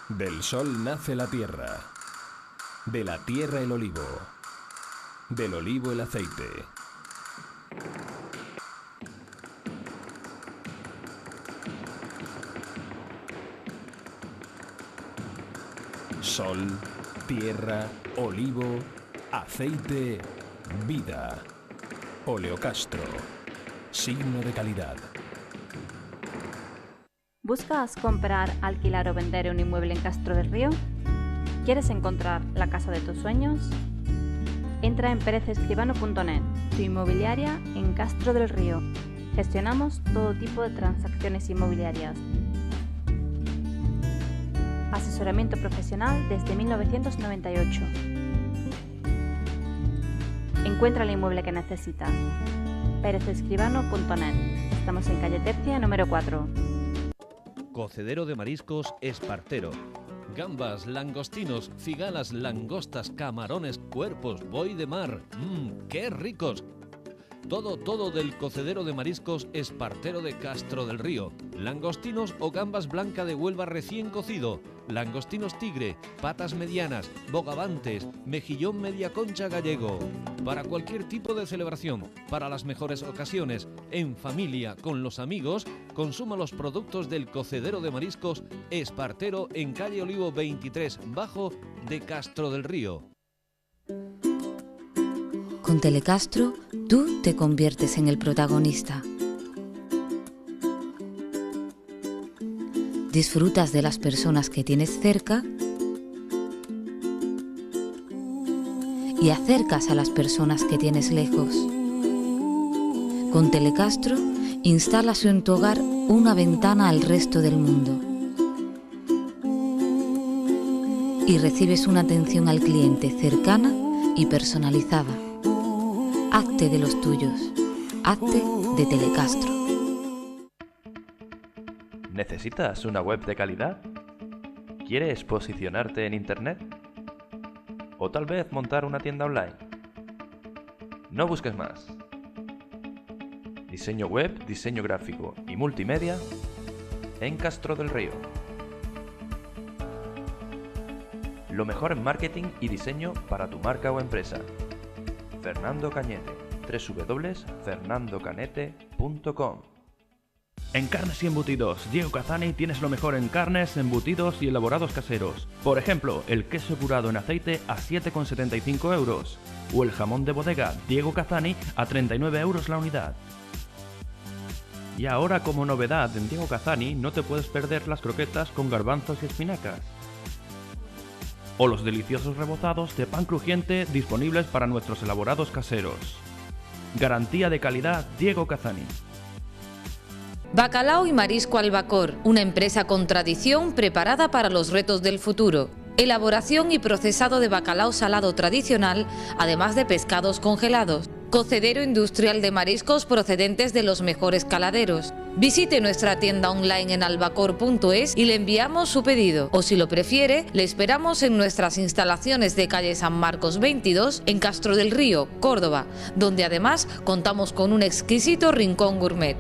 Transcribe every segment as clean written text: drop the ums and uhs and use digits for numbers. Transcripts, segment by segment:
Del sol nace la tierra, de la tierra el olivo, del olivo el aceite. Sol, tierra, olivo, aceite, vida. Oleocastro, signo de calidad. ¿Buscas comprar, alquilar o vender un inmueble en Castro del Río? ¿Quieres encontrar la casa de tus sueños? Entra en perezescribano.net, tu inmobiliaria en Castro del Río. Gestionamos todo tipo de transacciones inmobiliarias. Asesoramiento profesional desde 1998. Encuentra el inmueble que necesitas. perezescribano.net. Estamos en calle Tercia, número 4. Cocedero de mariscos Espartero. Gambas, langostinos, cigalas, langostas, camarones, cuerpos, buey de mar. ¡Qué ricos! Todo del cocedero de mariscos Espartero de Castro del Río. Langostinos o gambas blanca de Huelva recién cocido. Langostinos tigre, patas medianas, bogavantes, mejillón media concha gallego. Para cualquier tipo de celebración, para las mejores ocasiones, en familia, con los amigos, consuma los productos del cocedero de mariscos Espartero en calle Olivo 23 Bajo de Castro del Río. Con Telecastro, tú te conviertes en el protagonista. Disfrutas de las personas que tienes cerca y acercas a las personas que tienes lejos. Con Telecastro, instalas en tu hogar una ventana al resto del mundo y recibes una atención al cliente cercana y personalizada. Hazte de los tuyos. Hazte de Telecastro. ¿Necesitas una web de calidad? ¿Quieres posicionarte en Internet? ¿O tal vez montar una tienda online? No busques más. Diseño web, diseño gráfico y multimedia en Castro del Río. Lo mejor en marketing y diseño para tu marca o empresa. Fernando Cañete, www.fernandocanete.com. En carnes y embutidos, Diego Cazani tienes lo mejor en carnes, embutidos y elaborados caseros. Por ejemplo, el queso curado en aceite a 7,75 euros o el jamón de bodega Diego Cazani a 39 euros la unidad. Y ahora, como novedad en Diego Cazani, no te puedes perder las croquetas con garbanzos y espinacas. O los deliciosos rebozados de pan crujiente disponibles para nuestros elaborados caseros. Garantía de calidad Diego Cazani. Bacalao y Marisco Albacor, una empresa con tradición preparada para los retos del futuro. Elaboración y procesado de bacalao salado tradicional, además de pescados congelados. Cocedero industrial de mariscos procedentes de los mejores caladeros. Visite nuestra tienda online en albacor.es y le enviamos su pedido. O si lo prefiere, le esperamos en nuestras instalaciones de calle San Marcos 22 en Castro del Río, Córdoba, donde además contamos con un exquisito rincón gourmet.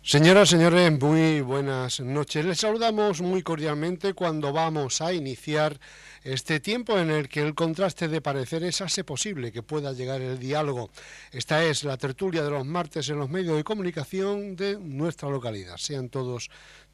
Señoras, señores, muy buenas noches. Les saludamos muy cordialmente cuando vamos a iniciar este tiempo en el que el contraste de pareceres hace posible que pueda llegar el diálogo. Esta es la tertulia de los martes en los medios de comunicación de nuestra localidad. Sean todos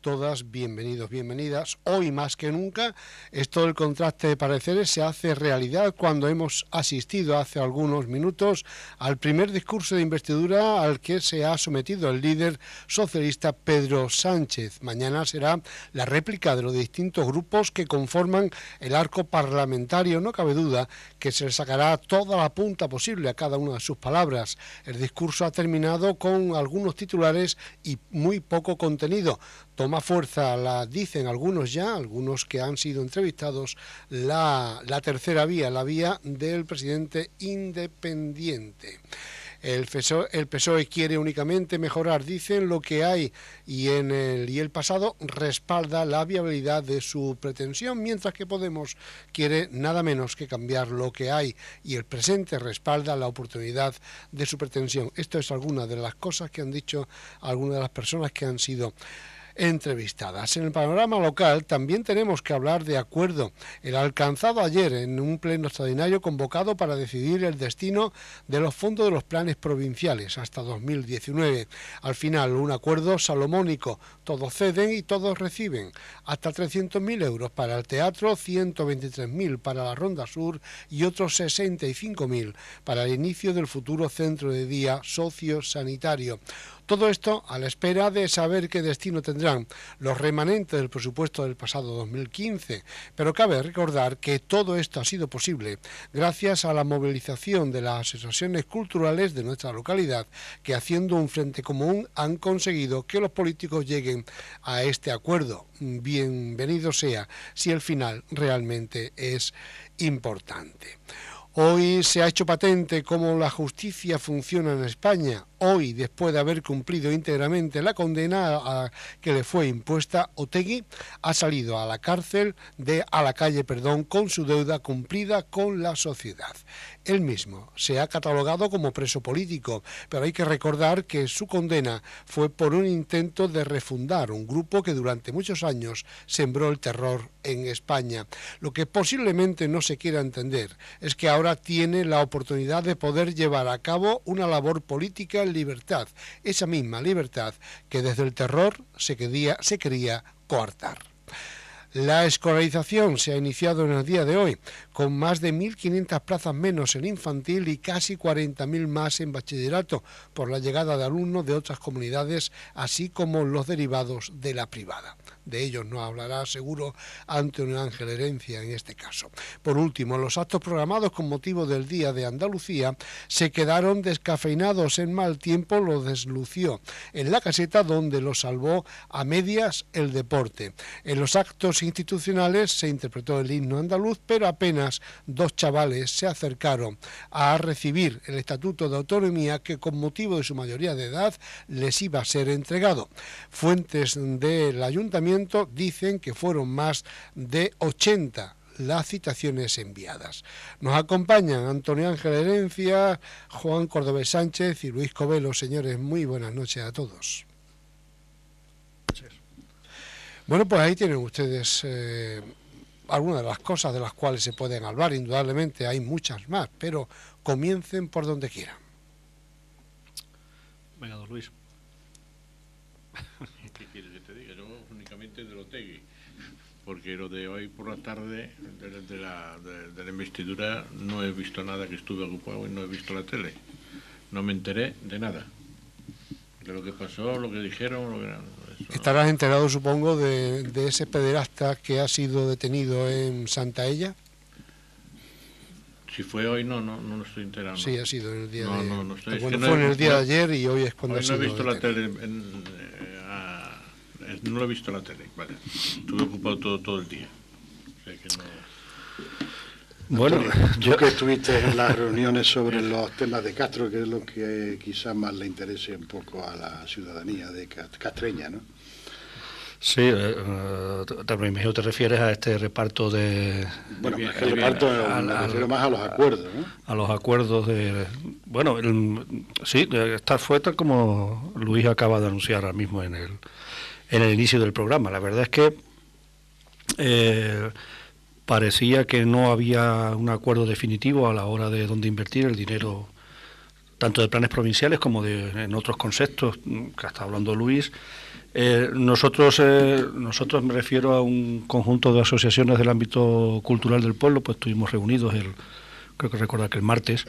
todas bienvenidos, bienvenidas. Hoy más que nunca, esto del contraste de pareceres se hace realidad cuando hemos asistido hace algunos minutos al primer discurso de investidura al que se ha sometido el líder socialista Pedro Sánchez. Mañana será la réplica de los distintos grupos que conforman el arco parlamentario. No cabe duda que se le sacará toda la punta posible a cada una de sus palabras. El discurso ha terminado con algunos titulares y muy poco contenido. Toma fuerza, dicen algunos ya, algunos que han sido entrevistados, la tercera vía, la vía del presidente independiente. El PSOE quiere únicamente mejorar, dicen, lo que hay y el pasado respalda la viabilidad de su pretensión, mientras que Podemos quiere nada menos que cambiar lo que hay y el presente respalda la oportunidad de su pretensión. Esto es alguna de las cosas que han dicho algunas de las personas que han sido entrevistadas. En el panorama local también tenemos que hablar de acuerdo, el alcanzado ayer en un pleno extraordinario convocado para decidir el destino de los fondos de los planes provinciales hasta 2019. Al final, un acuerdo salomónico, todos ceden y todos reciben, hasta 300.000 euros para el teatro, 123.000 para la Ronda Sur y otros 65.000 para el inicio del futuro centro de día sociosanitario. Todo esto a la espera de saber qué destino tendrán los remanentes del presupuesto del pasado 2015. Pero cabe recordar que todo esto ha sido posible gracias a la movilización de las asociaciones culturales de nuestra localidad, que haciendo un frente común han conseguido que los políticos lleguen a este acuerdo. Bienvenido sea, si el final realmente es importante. Hoy se ha hecho patente cómo la justicia funciona en España. Hoy, después de haber cumplido íntegramente la condena que le fue impuesta, Otegi ha salido a la calle, con su deuda cumplida con la sociedad. Él mismo se ha catalogado como preso político, pero hay que recordar que su condena fue por un intento de refundar un grupo que durante muchos años sembró el terror en España. Lo que posiblemente no se quiera entender es que ahora tiene la oportunidad de poder llevar a cabo una labor política en libertad, esa misma libertad que desde el terror se quería coartar. La escolarización se ha iniciado en el día de hoy, con más de 1.500 plazas menos en infantil y casi 40.000 más en bachillerato, por la llegada de alumnos de otras comunidades, así como los derivados de la privada. De ellos nos hablará seguro Antonio Ángel Herencia en este caso. Por último, los actos programados con motivo del Día de Andalucía se quedaron descafeinados en mal tiempo, lo deslució en la caseta, donde lo salvó a medias el deporte. En los actos institucionales se interpretó el himno andaluz, pero apenas 2 chavales se acercaron a recibir el Estatuto de Autonomía que con motivo de su mayoría de edad les iba a ser entregado. Fuentes del ayuntamiento dicen que fueron más de 80 las citaciones enviadas. Nos acompañan Antonio Ángel Herencia, Juan Cordobés Sánchez y Luis Covelo. Señores, muy buenas noches a todos. Bueno, pues ahí tienen ustedes algunas de las cosas de las cuales se pueden hablar. Indudablemente hay muchas más, pero comiencen por donde quieran. Venga, don Luis. ¿Qué quieres que te diga? Yo únicamente de Otegi, porque lo de hoy por la tarde de la investidura no he visto nada, que estuve ocupado y no he visto la tele. No me enteré de nada, de lo que pasó, lo que dijeron, lo que... Estarás enterado, supongo, de ese pederasta que ha sido detenido en Santaella. Si fue hoy, no lo estoy enterando. Sí, ha sido en el día de... No estoy, bueno, fue en el día de ayer y hoy es cuando hoy ha sido... No he visto detenido. la tele, no lo he visto la tele, vale. Estuve ocupado todo el día. O sea que no... Bueno, yo que estuviste en las reuniones sobre los temas de Castro, que es lo que quizás más le interese un poco a la ciudadanía de castreña, ¿no? Sí, también te refieres a este reparto de... Bueno, es que el reparto me refiero más a los acuerdos, ¿no? A los acuerdos de... Bueno, sí, esta fue tal como Luis acaba de anunciar ahora mismo en el inicio del programa. La verdad es que parecía que no había un acuerdo definitivo a la hora de dónde invertir el dinero tanto de planes provinciales como en otros conceptos que está hablando Luis. Nosotros me refiero a un conjunto de asociaciones del ámbito cultural del pueblo, pues estuvimos reunidos, creo que recordar que el martes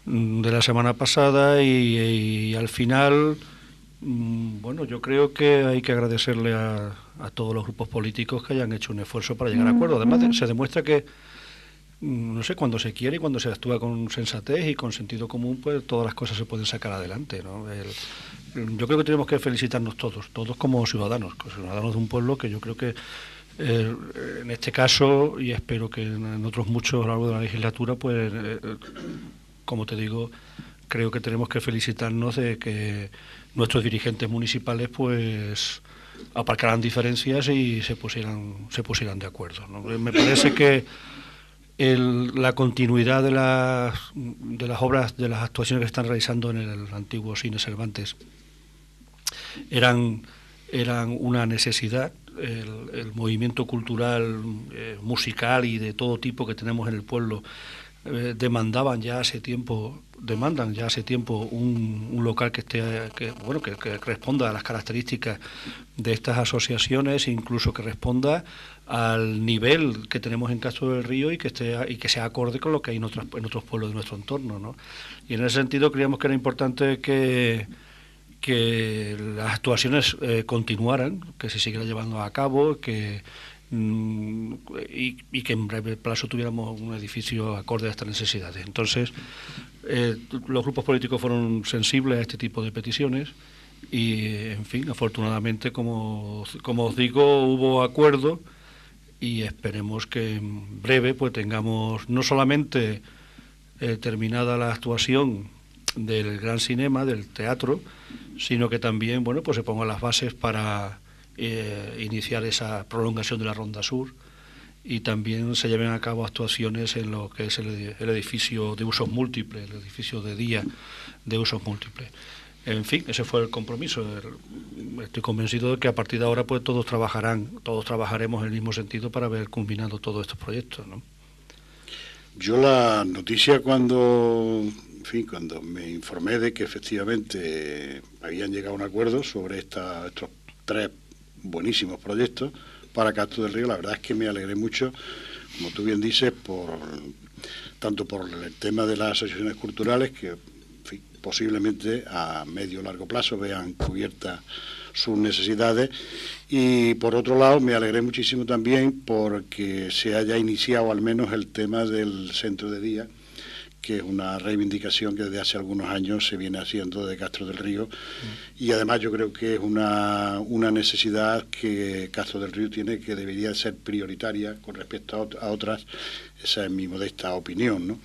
de la semana pasada, y al final, bueno, yo creo que hay que agradecerle a todos los grupos políticos que hayan hecho un esfuerzo para llegar a acuerdo. Además, se demuestra que, no sé, cuando se quiere y cuando se actúa con sensatez y con sentido común, pues todas las cosas se pueden sacar adelante, ¿no? Yo creo que tenemos que felicitarnos todos como ciudadanos de un pueblo, que yo creo que en este caso, y espero que en otros muchos a lo largo de la legislatura, pues como te digo, creo que tenemos que felicitarnos de que nuestros dirigentes municipales pues aparcaran diferencias y se pusieran de acuerdo, ¿no? Me parece que la continuidad de las obras, de las actuaciones que están realizando en el antiguo Cine Cervantes eran una necesidad. El movimiento cultural, musical y de todo tipo que tenemos en el pueblo demandan ya hace tiempo un local que responda a las características de estas asociaciones, incluso que responda al nivel que tenemos en Castro del Río y que sea acorde con lo que hay en otros pueblos de nuestro entorno, ¿no? Y en ese sentido creíamos que era importante que las actuaciones continuaran, que se siguieran llevando a cabo, y que en breve plazo tuviéramos un edificio acorde a estas necesidades. Entonces, los grupos políticos fueron sensibles a este tipo de peticiones y, en fin, afortunadamente, como os digo, hubo acuerdo, y esperemos que en breve pues tengamos no solamente terminada la actuación del Gran Cinema, del teatro, sino que también, bueno, pues se pongan las bases para iniciar esa prolongación de la Ronda Sur, y también se lleven a cabo actuaciones en lo que es el edificio de usos múltiples, el edificio de día de usos múltiples. En fin, ese fue el compromiso. Estoy convencido de que a partir de ahora pues todos trabajaremos en el mismo sentido para ver culminado todos estos proyectos, ¿no? Yo la noticia cuando me informé de que efectivamente habían llegado a un acuerdo sobre estos 3 buenísimos proyectos para Castro del Río, la verdad es que me alegré mucho, como tú bien dices, tanto por el tema de las asociaciones culturales, que posiblemente a medio o largo plazo vean cubiertas sus necesidades, y por otro lado me alegré muchísimo también porque se haya iniciado al menos el tema del centro de día, que es una reivindicación que desde hace algunos años se viene haciendo de Castro del Río, y además yo creo que es una necesidad que Castro del Río tiene, que debería ser prioritaria con respecto a otras. Esa es mi modesta opinión, ¿no?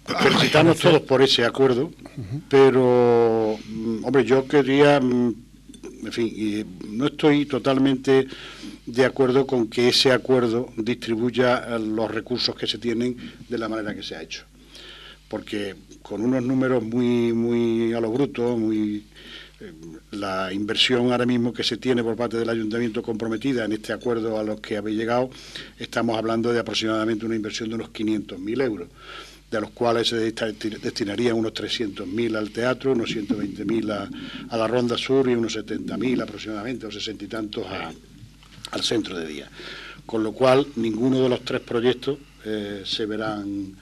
Felicitarnos todos por ese acuerdo, pero, hombre, yo quería, en fin, no estoy totalmente de acuerdo con que ese acuerdo distribuya los recursos que se tienen de la manera que se ha hecho, porque con unos números muy a lo bruto, la inversión ahora mismo que se tiene por parte del ayuntamiento comprometida en este acuerdo a los que habéis llegado, estamos hablando de aproximadamente una inversión de unos 500.000 euros, de los cuales se destinarían unos 300.000 al teatro, unos 120.000 a la Ronda Sur y unos 70.000 aproximadamente, o 60 y tantos al centro de día. Con lo cual, ninguno de los 3 proyectos se verán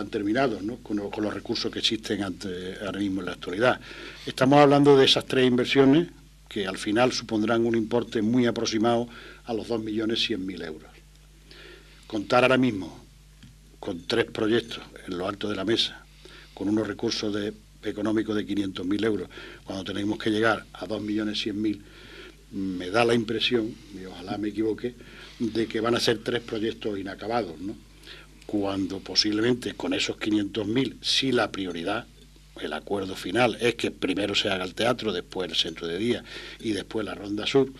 terminados, ¿no? con los recursos que existen ahora mismo en la actualidad. Estamos hablando de esas 3 inversiones que al final supondrán un importe muy aproximado a los 2.100.000 euros. Contar ahora mismo con 3 proyectos en lo alto de la mesa, con unos recursos económicos de 500.000 euros, cuando tenemos que llegar a 2.100.000, me da la impresión, y ojalá me equivoque, de que van a ser 3 proyectos inacabados, ¿no? Cuando posiblemente con esos 500.000, si la prioridad, el acuerdo final es que primero se haga el teatro, después el centro de día y después la Ronda Sur,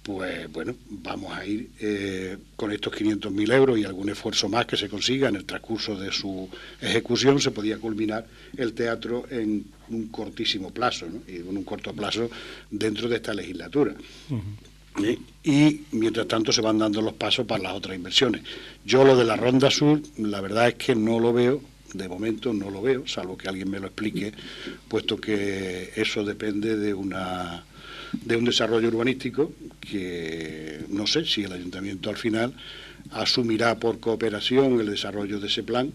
pues bueno, vamos a ir con estos 500.000 euros y algún esfuerzo más que se consiga en el transcurso de su ejecución, se podía culminar el teatro en un cortísimo plazo, ¿no? Y en un corto plazo dentro de esta legislatura. Y mientras tanto se van dando los pasos para las otras inversiones. Yo lo de la Ronda Sur, la verdad es que no lo veo de momento no lo veo, salvo que alguien me lo explique, puesto que eso depende de un desarrollo urbanístico que no sé si el ayuntamiento al final asumirá por cooperación el desarrollo de ese plan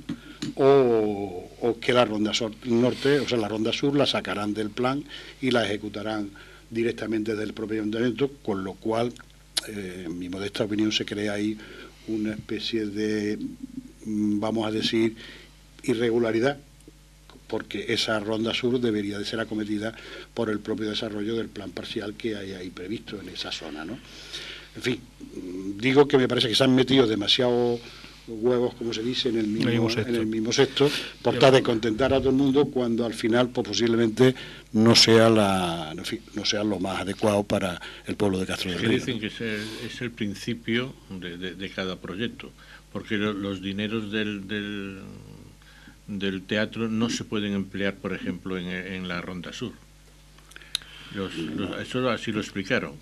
o que la ronda norte, o sea, la ronda sur la sacarán del plan y la ejecutarán directamente del propio ayuntamiento, con lo cual, en mi modesta opinión, se crea ahí una especie de, vamos a decir, irregularidad, porque esa ronda sur debería de ser acometida por el propio desarrollo del plan parcial que hay ahí previsto en esa zona, ¿no? En fin, digo que me parece que se han metido demasiados huevos, como se dice, en el mismo cesto, por tal de contentar a todo el mundo, cuando al final pues, posiblemente no sea no sea lo más adecuado para el pueblo de Castro del Río. Dicen que es el principio de cada proyecto, porque los dineros del teatro no se pueden emplear, por ejemplo, en la Ronda Sur. Eso así lo explicaron.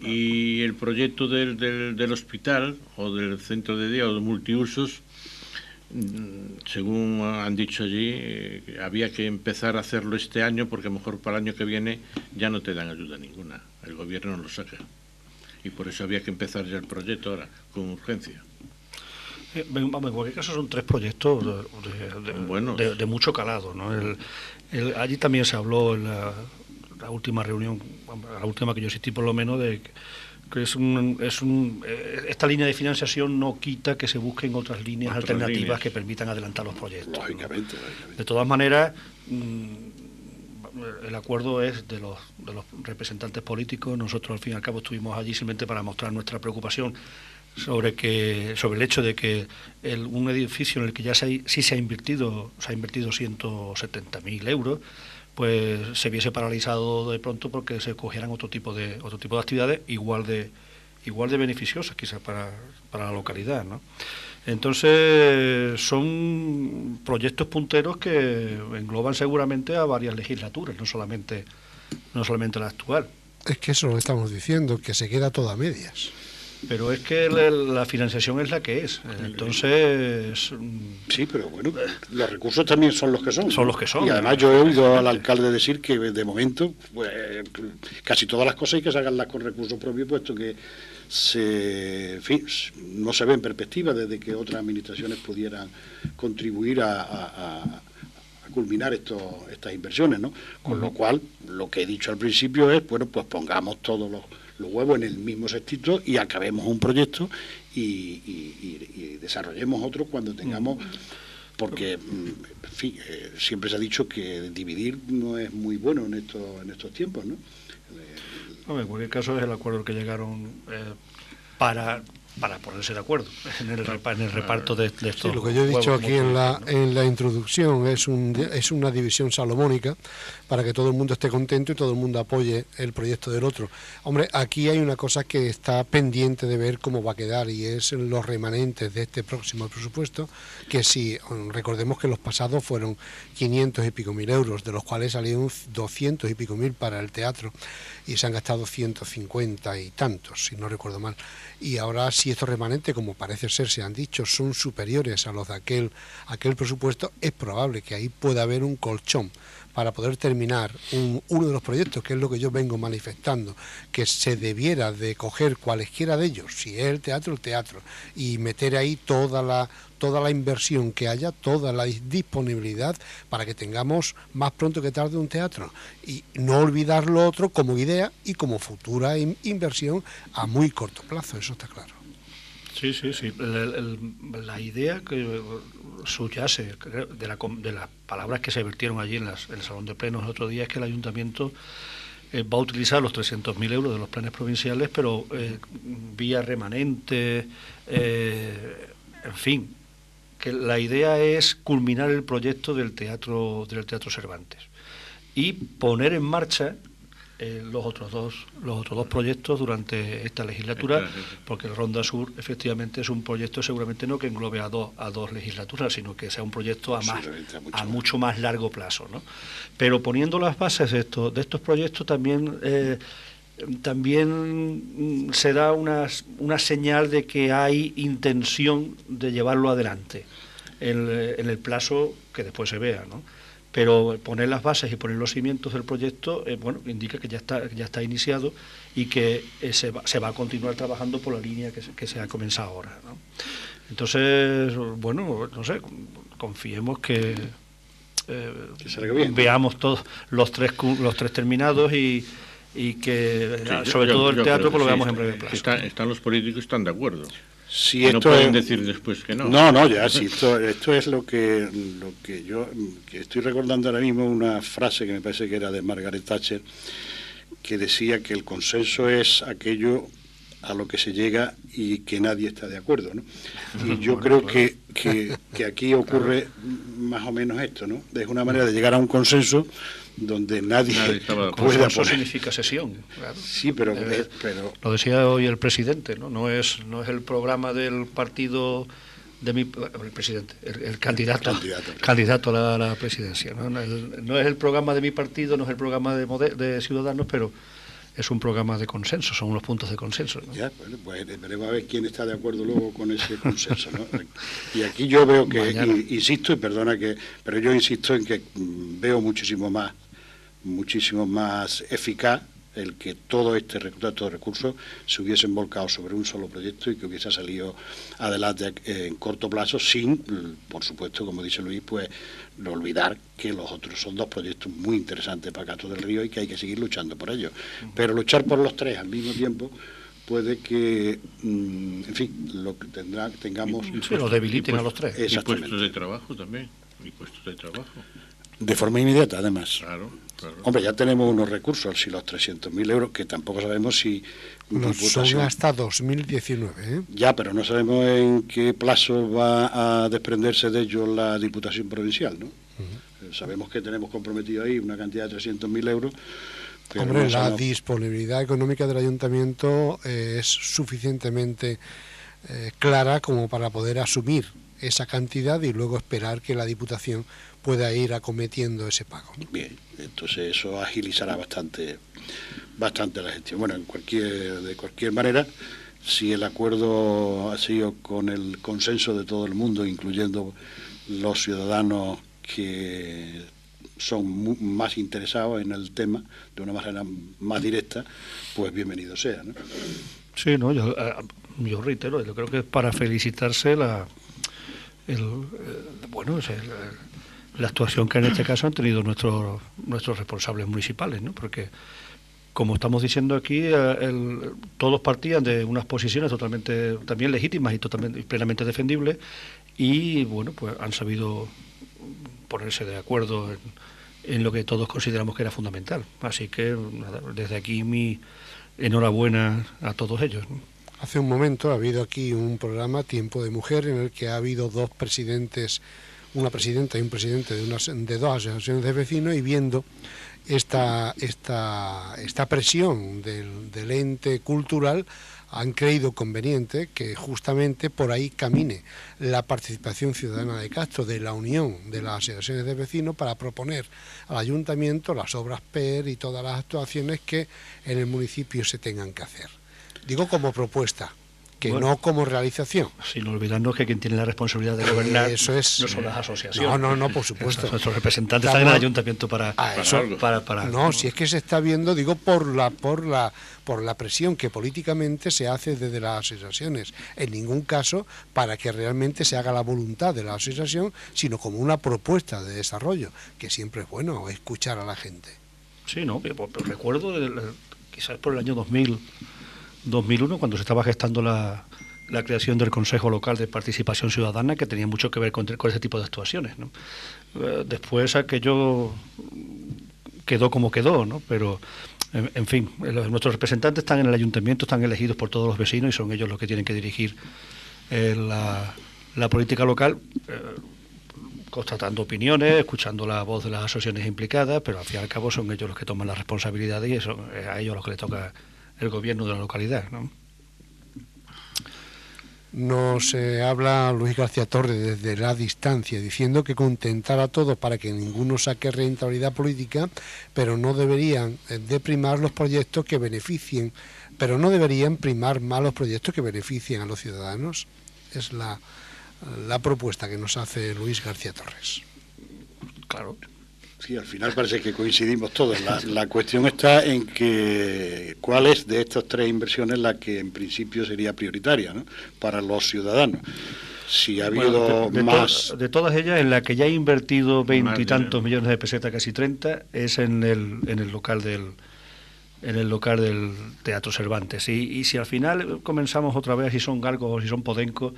Y el proyecto del hospital o del centro de día o de multiusos, según han dicho allí, había que empezar a hacerlo este año, porque a lo mejor para el año que viene ya no te dan ayuda ninguna, el gobierno no lo saca, y por eso había que empezar ya el proyecto ahora con urgencia. En cualquier caso son 3 proyectos de mucho calado, ¿no? Allí también se habló en la última reunión, la última que yo asistí por lo menos, de que esta línea de financiación no quita que se busquen otras líneas alternativas que permitan adelantar los proyectos. Lógicamente. De todas maneras, el acuerdo es de los representantes políticos. Nosotros al fin y al cabo estuvimos allí simplemente para mostrar nuestra preocupación sobre el hecho de que un edificio en el que ya sí se ha invertido 170.000 euros, pues se viese paralizado de pronto porque se cogieran otro tipo de actividades igual de beneficiosas quizás para la localidad, ¿no? Entonces son proyectos punteros que engloban seguramente a varias legislaturas, no solamente la actual. Es que eso lo estamos diciendo, que se queda todo a medias. Pero es que la financiación es la que es. Entonces... Sí, pero bueno, los recursos también son los que son. Son los que son. Y además yo he oído al alcalde decir que de momento pues, casi todas las cosas hay que sacarlas con recursos propios, puesto que no se ve en perspectiva desde que otras administraciones pudieran contribuir a culminar estas inversiones, ¿no? Con lo cual, lo que he dicho al principio es, bueno, pues pongamos todos los huevos en el mismo cestito y acabemos un proyecto y desarrollemos otro cuando tengamos, porque en fin, siempre se ha dicho que dividir no es muy bueno en estos tiempos, ¿no? En cualquier caso es el acuerdo que llegaron para ponerse de acuerdo en el reparto de estos. Sí, lo que yo he dicho aquí en la introducción es una división salomónica para que todo el mundo esté contento y todo el mundo apoye el proyecto del otro. Hombre, aquí hay una cosa que está pendiente de ver cómo va a quedar, y es los remanentes de este próximo presupuesto, que si recordemos que los pasados fueron 500 y pico mil euros, de los cuales salieron 200 y pico mil para el teatro y se han gastado 150 y tantos, si no recuerdo mal. Y ahora, si estos remanentes, como parece ser, se han dicho, son superiores a los de aquel presupuesto, es probable que ahí pueda haber un colchón para poder terminar uno de los proyectos, que es lo que yo vengo manifestando, que se debiera de coger cualesquiera de ellos, si es el teatro, y meter ahí toda la inversión que haya, toda la disponibilidad para que tengamos más pronto que tarde un teatro, y no olvidar lo otro como idea y como futura inversión a muy corto plazo, eso está claro. Sí. La idea que subyace de las palabras que se vertieron allí en el Salón de Plenos el otro día es que el Ayuntamiento va a utilizar los 300.000 euros de los planes provinciales, pero vía remanente, en fin, que la idea es culminar el proyecto del Teatro Cervantes y poner en marcha los otros dos proyectos durante esta legislatura, porque el Ronda Sur efectivamente es un proyecto seguramente no que englobe a dos legislaturas, sino que sea un proyecto a mucho más largo plazo, ¿no? Pero poniendo las bases de estos proyectos también se da una señal de que hay intención de llevarlo adelante. en el plazo que después se vea, ¿no? Pero poner las bases y poner los cimientos del proyecto, bueno, indica que ya está iniciado y que se va a continuar trabajando por la línea que se ha comenzado ahora, ¿no? Entonces, bueno, no sé, confiemos que salga bien. Veamos todos los tres terminados y que sobre todo el teatro pues lo veamos en breve plazo. Están los políticos, están de acuerdo. Si no esto pueden decir después que no. No, ya, si esto es lo que yo que estoy recordando ahora mismo, una frase que me parece que era de Margaret Thatcher, que decía que el consenso es aquello a lo que se llega y que nadie está de acuerdo, ¿no? Y yo creo que aquí ocurre más o menos esto, ¿no? Es una manera de llegar a un consenso donde nadie puede apoyar. Significa sesión, claro. Sí, pero lo decía hoy el presidente, ¿no? No es el programa del partido de el presidente, el candidato a la presidencia, ¿no? No es el programa de mi partido, no es el programa de Ciudadanos, pero es un programa de consenso, son unos puntos de consenso, ¿no? Ya, bueno, pues veremos a ver quién está de acuerdo luego con ese consenso, ¿no? Y aquí yo veo que, insisto, y perdona pero yo insisto en que veo muchísimo más eficaz el que todo este reclutado de recursos se hubiesen volcado sobre un solo proyecto y que hubiese salido adelante en corto plazo sin, por supuesto, como dice Luis, pues no olvidar que los otros son dos proyectos muy interesantes para Castro del Río y que hay que seguir luchando por ellos. Pero luchar por los tres al mismo tiempo puede que, en fin, lo que tengamos... Sí, lo debiliten a los tres. Y puestos de trabajo también, y puestos de trabajo. De forma inmediata, además. Claro. Hombre, ya tenemos unos recursos, si los 300.000 euros, que tampoco sabemos si... Son hasta 2019, ¿eh? Ya, pero no sabemos en qué plazo va a desprenderse de ellos la Diputación Provincial, ¿no? Sabemos que tenemos comprometido ahí una cantidad de 300.000 euros. Pero hombre, la disponibilidad económica del Ayuntamiento es suficientemente clara como para poder asumir esa cantidad y luego esperar que la Diputación pueda ir acometiendo ese pago, ¿no? Bien, entonces eso agilizará bastante la gestión. Bueno, de cualquier manera, si el acuerdo ha sido con el consenso de todo el mundo, incluyendo los ciudadanos que son más interesados en el tema de una manera más directa, pues bienvenido sea, ¿no? Sí, no, yo reitero, yo creo que es para felicitarse la actuación que en este caso han tenido nuestros responsables municipales, ¿no? Porque, como estamos diciendo aquí, todos partían de unas posiciones totalmente también legítimas y plenamente defendibles y, bueno, pues han sabido ponerse de acuerdo en lo que todos consideramos que era fundamental. Así que, nada, desde aquí mi enhorabuena a todos ellos, ¿no? Hace un momento ha habido aquí un programa, Tiempo de Mujer, en el que ha habido dos presidentes, una presidenta y un presidente de dos asociaciones de vecinos, y viendo esta presión del ente cultural, han creído conveniente que justamente por ahí camine la participación ciudadana de Castro, de la unión de las asociaciones de vecinos, para proponer al ayuntamiento las obras PER y todas las actuaciones que en el municipio se tengan que hacer. Digo como propuesta, que no como realización. Sin olvidarnos que quien tiene la responsabilidad de gobernar eso es, no son las asociaciones. No, por supuesto. Nuestros representantes están en el ayuntamiento para no, si es que se está viendo, digo, por la presión que políticamente se hace desde las asociaciones. En ningún caso para que realmente se haga la voluntad de la asociación, sino como una propuesta de desarrollo, que siempre es bueno escuchar a la gente. Sí, no, recuerdo quizás por el año 2001, cuando se estaba gestando la creación del Consejo Local de Participación Ciudadana, que tenía mucho que ver con ese tipo de actuaciones, ¿no? Después aquello quedó como quedó, ¿no? Pero, en fin, nuestros representantes están en el ayuntamiento, están elegidos por todos los vecinos y son ellos los que tienen que dirigir la política local, constatando opiniones, escuchando la voz de las asociaciones implicadas, pero al fin y al cabo son ellos los que toman la responsabilidad y eso es a ellos los que les toca el gobierno de la localidad, ¿no? Nos habla Luis García Torres desde la distancia, diciendo que contentar a todos para que ninguno saque rentabilidad política, pero no deberían de primar los proyectos que beneficien, pero no deberían primar más los proyectos que beneficien a los ciudadanos. Es la la propuesta que nos hace Luis García Torres. Claro. Sí, al final parece que coincidimos todos. La cuestión está en que cuál es de estas tres inversiones la que en principio sería prioritaria, ¿no?, para los ciudadanos. Si ha habido de todas ellas, en la que ya he invertido 20 y tantos millones de pesetas, casi 30, es en el local del Teatro Cervantes. Y si al final comenzamos otra vez, si son galgos o si son podencos,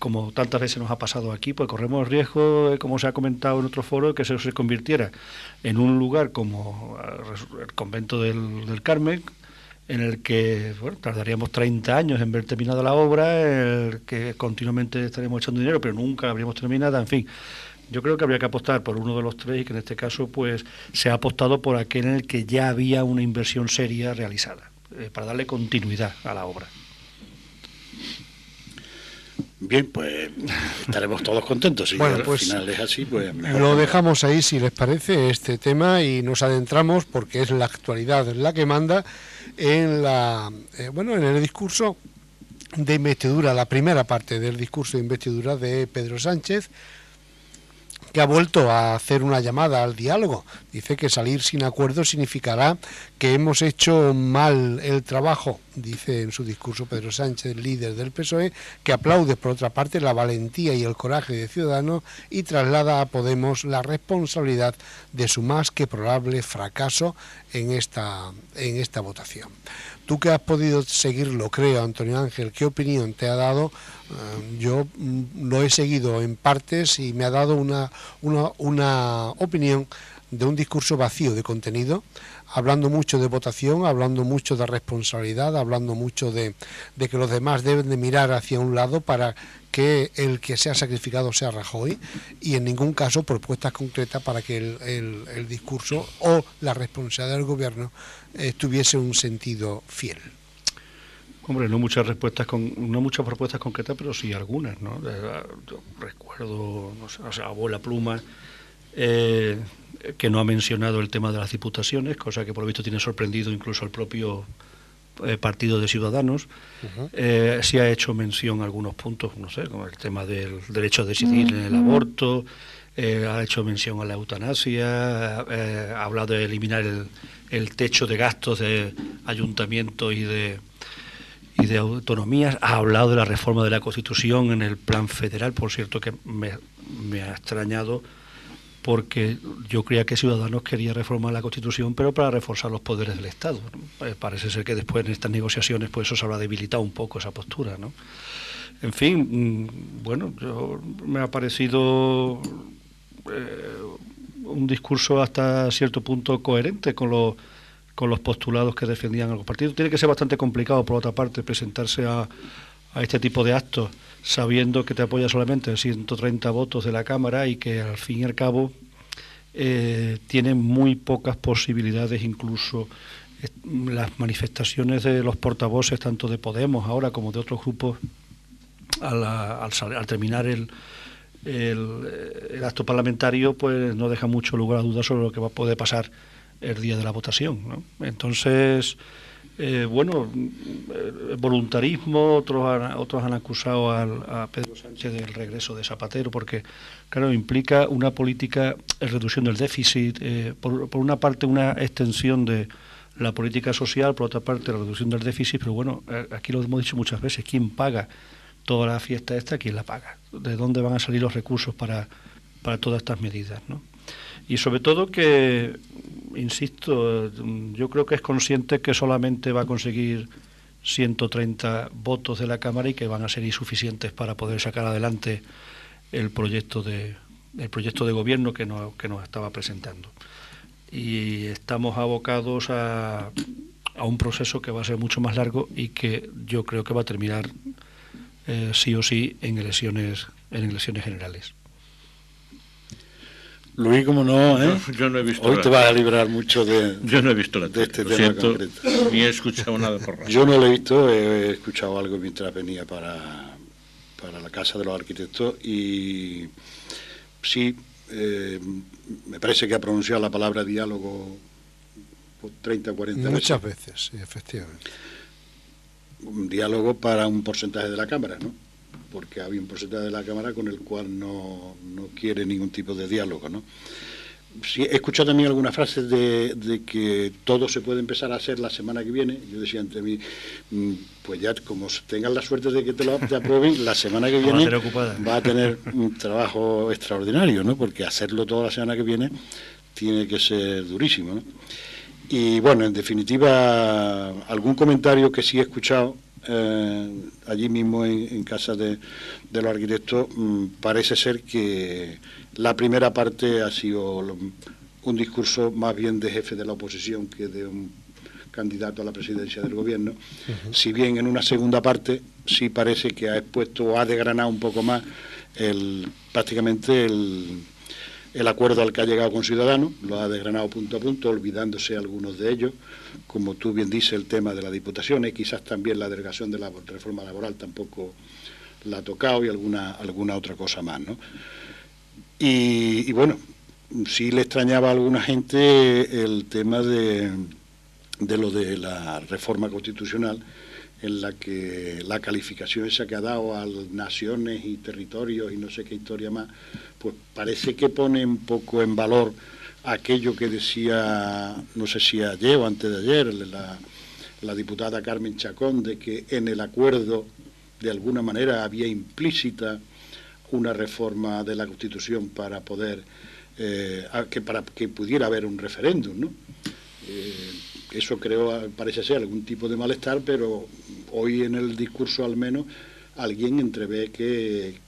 como tantas veces nos ha pasado aquí, pues corremos el riesgo, como se ha comentado en otro foro, que eso se convirtiera en un lugar como el convento del Carmen, en el que tardaríamos 30 años en ver terminada la obra, en el que continuamente estaremos echando dinero, pero nunca la habríamos terminada. En fin, yo creo que habría que apostar por uno de los tres, y que en este caso pues se ha apostado por aquel en el que ya había una inversión seria realizada, para darle continuidad a la obra. Bien, pues estaremos todos contentos. Si bueno, al pues final es así, pues mejor. Lo dejamos ahí, si les parece, este tema, y nos adentramos, porque es la actualidad la que manda, en en el discurso de investidura, la primera parte del discurso de investidura de Pedro Sánchez, que ha vuelto a hacer una llamada al diálogo. Dice que salir sin acuerdo significará que hemos hecho mal el trabajo, dice en su discurso Pedro Sánchez, líder del PSOE, que aplaude por otra parte la valentía y el coraje de Ciudadanos y traslada a Podemos la responsabilidad de su más que probable fracaso en esta votación. Tú que has podido seguirlo, creo, Antonio Ángel, ¿qué opinión te ha dado? Yo lo he seguido en partes y me ha dado una opinión de un discurso vacío de contenido, hablando mucho de votación, hablando mucho de responsabilidad, hablando mucho de que los demás deben de mirar hacia un lado para que el que sea sacrificado sea Rajoy, y en ningún caso propuestas concretas para que el discurso o la responsabilidad del gobierno tuviese un sentido fiel. Hombre, no muchas propuestas concretas, pero sí algunas, ¿no? Yo recuerdo, no sé, Abuela Pluma, que no ha mencionado el tema de las diputaciones, cosa que por lo visto tiene sorprendido incluso al propio partido de Ciudadanos. Sí ha hecho mención a algunos puntos, no sé, como el tema del derecho a decidir en el aborto, ha hecho mención a la eutanasia, ha hablado de eliminar el techo de gastos de ayuntamientos y de autonomías, ha hablado de la reforma de la Constitución en el plan federal. Por cierto, que me ha extrañado, porque yo creía que Ciudadanos quería reformar la Constitución, pero para reforzar los poderes del Estado, ¿no? Parece ser que después en estas negociaciones pues eso se habrá debilitado un poco esa postura, ¿no? En fin, bueno, me ha parecido un discurso hasta cierto punto coherente con los postulados que defendían los partidos. Tiene que ser bastante complicado, por otra parte, presentarse a este tipo de actos sabiendo que te apoya solamente 130 votos de la Cámara y que al fin y al cabo tienen muy pocas posibilidades. Incluso las manifestaciones de los portavoces tanto de Podemos ahora como de otros grupos al terminar el acto parlamentario, pues no deja mucho lugar a dudas sobre lo que va a poder pasar el día de la votación, ¿no? Entonces, voluntarismo, otros han acusado a Pedro Sánchez del regreso de Zapatero, porque claro, implica una política de reducción del déficit, por una parte una extensión de la política social, por otra parte la reducción del déficit, pero bueno, aquí lo hemos dicho muchas veces, ¿quién paga toda la fiesta esta? ¿Quién la paga? ¿De dónde van a salir los recursos para todas estas medidas, ¿no? Y sobre todo que, insisto, yo creo que es consciente que solamente va a conseguir 130 votos de la Cámara y que van a ser insuficientes para poder sacar adelante el proyecto de gobierno que nos estaba presentando. Y estamos abocados a un proceso que va a ser mucho más largo y que yo creo que va a terminar sí o sí en elecciones generales. Luis, como no, ¿eh? Yo no he visto. Hoy te vas a librar mucho yo no he visto de este tema concreto. Ni he escuchado nada por radio. Yo no lo he visto, he escuchado algo mientras venía para la Casa de los Arquitectos y sí, me parece que ha pronunciado la palabra diálogo 30 o 40 veces. Muchas veces, sí, efectivamente. Un diálogo para un porcentaje de la Cámara, ¿no? porque había un porcentaje de la Cámara con el cual no quiere ningún tipo de diálogo, ¿no? Sí, he escuchado también algunas frases de que todo se puede empezar a hacer la semana que viene. Yo decía entre mí, pues ya como tengan la suerte de que te aprueben, la semana que viene va a tener un trabajo extraordinario, ¿no? Porque hacerlo toda la semana que viene tiene que ser durísimo, ¿no? Y bueno, en definitiva, algún comentario que sí he escuchado allí mismo en casa de los arquitectos, parece ser que la primera parte ha sido un discurso más bien de jefe de la oposición que de un candidato a la presidencia del gobierno. Si bien en una segunda parte sí parece que ha expuesto o ha desgranado un poco más prácticamente el acuerdo al que ha llegado con Ciudadanos, lo ha desgranado punto a punto, olvidándose algunos de ellos, como tú bien dices, el tema de las diputaciones, quizás también la derogación de la reforma laboral tampoco la ha tocado, y alguna otra cosa más, ¿no? Y bueno, sí le extrañaba a alguna gente el tema de lo de la reforma constitucional, en la que la calificación esa que ha dado a naciones y territorios y no sé qué historia más, pues parece que pone un poco en valor aquello que decía, no sé si ayer o antes de ayer, la diputada Carmen Chacón, de que en el acuerdo de alguna manera había implícita una reforma de la Constitución para poder para que pudiera haber un referéndum, ¿no? Eso creo, parece ser algún tipo de malestar, pero hoy en el discurso al menos alguien entrevé que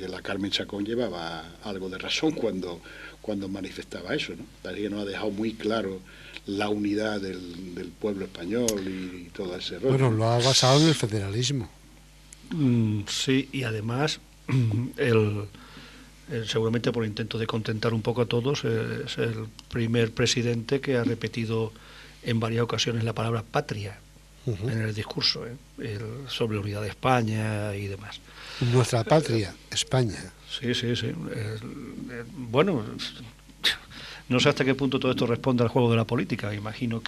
la Carmen Chacón llevaba algo de razón cuando manifestaba eso, ¿no? Parece que nos ha dejado muy claro la unidad del pueblo español y todo ese rollo. Bueno, lo ha basado en el federalismo. Sí, y además seguramente por intento de contentar un poco a todos, es el primer presidente que ha repetido en varias ocasiones la palabra patria en el discurso, sobre la unidad de España y demás. Nuestra patria, España. Sí. Bueno, no sé hasta qué punto todo esto responde al juego de la política. Me imagino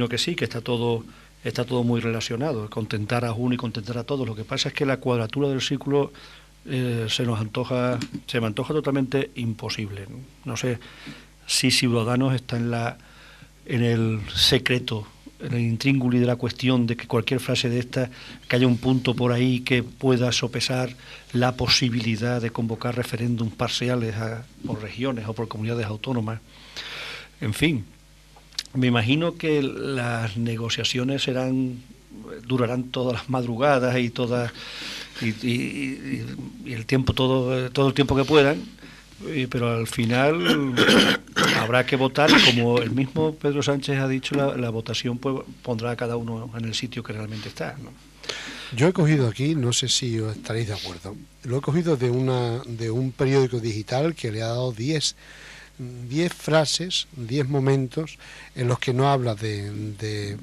que sí, que está todo muy relacionado, contentar a uno y contentar a todos. Lo que pasa es que la cuadratura del círculo se me antoja totalmente imposible. No sé si Ciudadanos está en el secreto, en el intríngulis de la cuestión de que cualquier frase de esta, que haya un punto por ahí que pueda sopesar la posibilidad de convocar referéndums parciales por regiones o por comunidades autónomas. En fin, me imagino que las negociaciones durarán todas las madrugadas y el tiempo, todo el tiempo que puedan, pero al final habrá que votar, y como el mismo Pedro Sánchez ha dicho, la votación pues pondrá a cada uno en el sitio que realmente está, ¿no? Yo he cogido aquí, no sé si os estaréis de acuerdo, lo he cogido de un periódico digital que le ha dado 10 frases, 10 momentos en los que no habla del